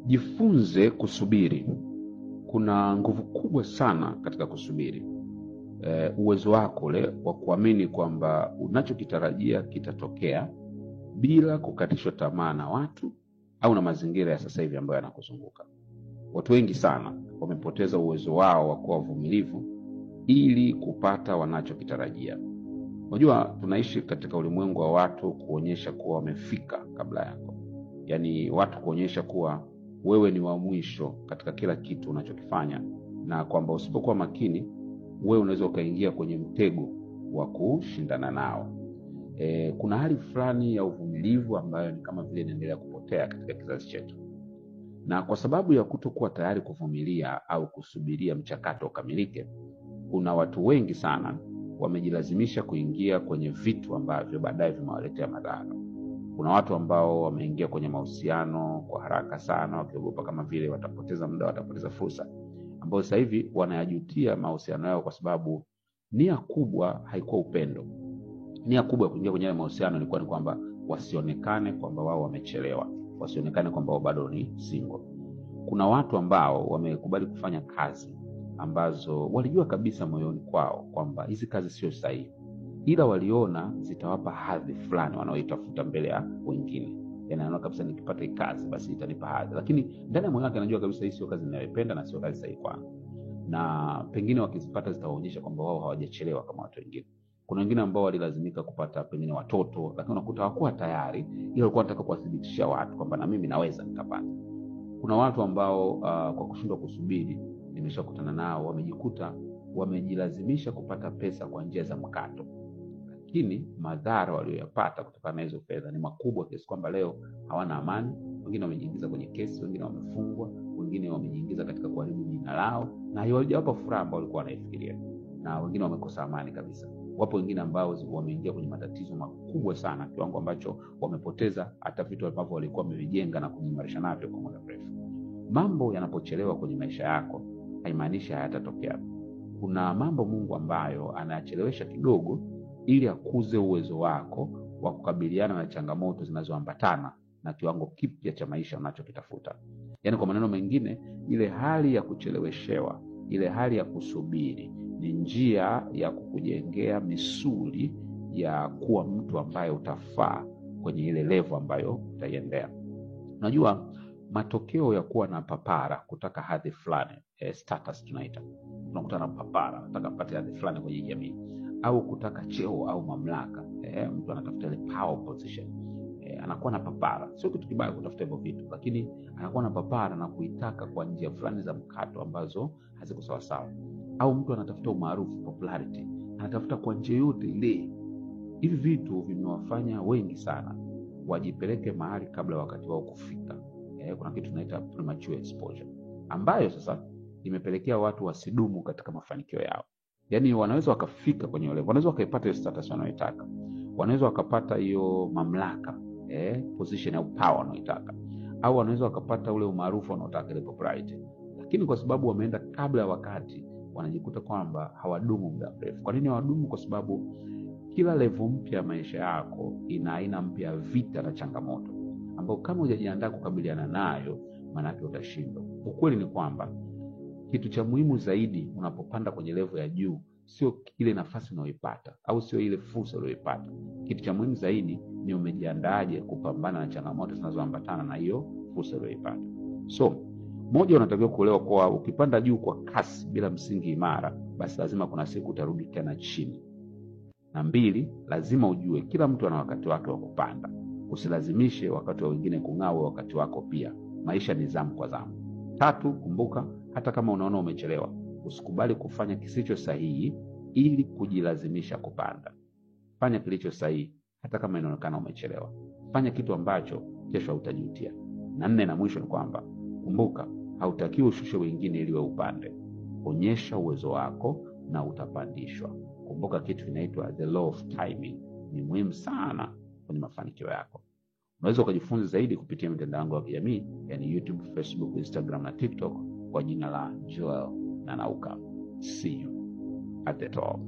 Jifunze kusubiri. Kuna nguvu kubwa sana katika kusubiri. Uwezo wako ule wa kuamini kwamba unachokitarajia kitatokea bila kukatishwa tamaa na watu au na mazingira ya sasa hivi ambayo yanakuzunguka. Watu wengi sana wamepoteza uwezo wao wa kuwa wavumilivu ili kupata wanachokitarajia. Unajua, tunaishi katika ulimwengu wa watu kuonyesha kuwa wamefika kabla yako. Yaani watu kuonyesha kuwa wewe ni wa mwisho katika kila kitu unachokifanya, na kwamba usipokuwa makini wewe unaweza ukaingia kwenye mtego wa kushindana nao. Kuna hali fulani ya uvumilivu ambayo ni kama vile inaendelea kupotea katika kizazi chetu. Na kwa sababu ya kutokuwa tayari kuvumilia au kusubiria mchakato ukamilike, kuna watu wengi sana wamejilazimisha kuingia kwenye vitu ambavyo baadaye vimewaletea madhara. Kuna watu ambao wameingia kwenye mahusiano kwa haraka sana, wakiogopa kama vile watapoteza muda, watapoteza fursa, ambao sasa hivi wanayajutia mahusiano yao kwa sababu nia kubwa haikuwa upendo. Nia kubwa ya kuingia kwenye mahusiano ilikuwa ni kwamba wasionekane kwamba wao wamechelewa, wasionekane kwamba wao bado ni single. Kuna watu ambao wamekubali kufanya kazi ambazo walijua kabisa moyoni kwao kwamba hizi kazi sio sahihi, ila waliona zitawapa hadhi fulani wanaoitafuta mbele ya wengine. Yaani anaona kabisa nikipata hii kazi basi itanipa hadhi, lakini ndani ya moyo wake anajua kabisa hii sio kazi ninayopenda na sio kazi sahihi kwangu. Na pengine wakizipata zitawaonyesha kwamba wao hawajachelewa kama watu wengine. Kuna wengine ambao walilazimika kupata pengine watoto, lakini unakuta hawakuwa tayari, ila walikuwa wanataka kuwathibitishia watu kwamba na mimi naweza nikapata. Kuna watu ambao kwa kushindwa kusubiri, nimeshakutana nao, wamejikuta wamejilazimisha kupata pesa kwa njia za mkato, lakini madhara waliyopata kutokana na hizo fedha ni makubwa kiasi kwamba leo hawana amani. Wengine wamejiingiza kwenye kesi, wengine wamefungwa, wengine wamejiingiza katika kuharibu jina lao, na hiyo haijawapa furaha ambao walikuwa wanaifikiria, na wengine wamekosa amani kabisa. Wapo wengine ambao wameingia kwenye matatizo makubwa sana, kiwango ambacho wamepoteza hata vitu ambavyo walikuwa wamevijenga na kujimarisha navyo kwa muda mrefu. Mambo yanapochelewa kwenye maisha yako haimaanishi hayatatokea. Kuna mambo Mungu ambayo anayachelewesha kidogo ili akuze uwezo wako wa kukabiliana na changamoto zinazoambatana na kiwango kipya cha maisha unachokitafuta. Yaani kwa maneno mengine, ile hali ya kucheleweshewa, ile hali ya kusubiri ni njia ya kukujengea misuli ya kuwa mtu ambaye utafaa kwenye ile level ambayo utaiendea. Unajua, matokeo ya kuwa na papara, kutaka hadhi fulani, status tunaita. Tunakutana na papara, nataka kupata hadhi fulani kwenye jamii, au kutaka cheo au mamlaka. Mtu anatafuta ile power position. Anakuwa na papara. Sio kitu kibaya kutafuta hivyo vitu, lakini anakuwa na papara na kuitaka kwa njia fulani za mkato ambazo haziko sawa sawa. Au mtu anatafuta umaarufu, popularity, anatafuta kwa njia yote ile. Hivi vitu vimewafanya wengi sana wajipeleke mahali kabla wakati wao kufika. Kuna kitu tunaita premature exposure, ambayo sasa imepelekea watu wasidumu katika mafanikio yao. Yaani wanaweza wakafika kwenye level, wanaweza wakaipata hiyo status wanayotaka, wanaweza wakapata hiyo mamlaka, position au power wanayotaka, au wanaweza wakapata ule umaarufu wanaotaka, ile popularity, lakini kwa sababu wameenda kabla ya wakati, wanajikuta kwamba hawadumu muda mrefu. Kwa nini hawadumu? Kwa sababu kila level mpya ya maisha yako ina aina mpya ya vita na changamoto, ambao kama hujajiandaa kukabiliana nayo, maana yake utashindwa. Ukweli ni kwamba kitu cha muhimu zaidi unapopanda kwenye level ya juu sio ile nafasi unayoipata au sio ile fursa unayoipata. Kitu cha muhimu zaidi ni umejiandaaje kupambana na changamoto zinazoambatana na hiyo fursa unayoipata. So, moja, unatakiwa kuelewa kwa ukipanda juu kwa kasi bila msingi imara, basi lazima kuna siku utarudi tena chini. Na mbili, lazima ujue kila mtu ana wakati wake wa kupanda. Usilazimishe wakati wa wengine kung'awa wakati wako pia. Maisha ni zamu kwa zamu. Tatu, kumbuka hata kama unaona umechelewa, usikubali kufanya kisicho sahihi ili kujilazimisha kupanda. Fanya kilicho sahihi hata kama inaonekana umechelewa. Fanya kitu ambacho kesho utajutia. Na nne na mwisho ni kwamba kumbuka, hautakiwi ushushe wengine ili wewe upande. Onyesha uwezo wako na utapandishwa. Kumbuka kitu kinaitwa the law of timing. Ni muhimu sana kwenye mafanikio yako. Unaweza kujifunza zaidi kupitia mitandao yangu ya kijamii, yani YouTube, Facebook, Instagram na TikTok kwa jina la Joel Nanauka. See you at the top.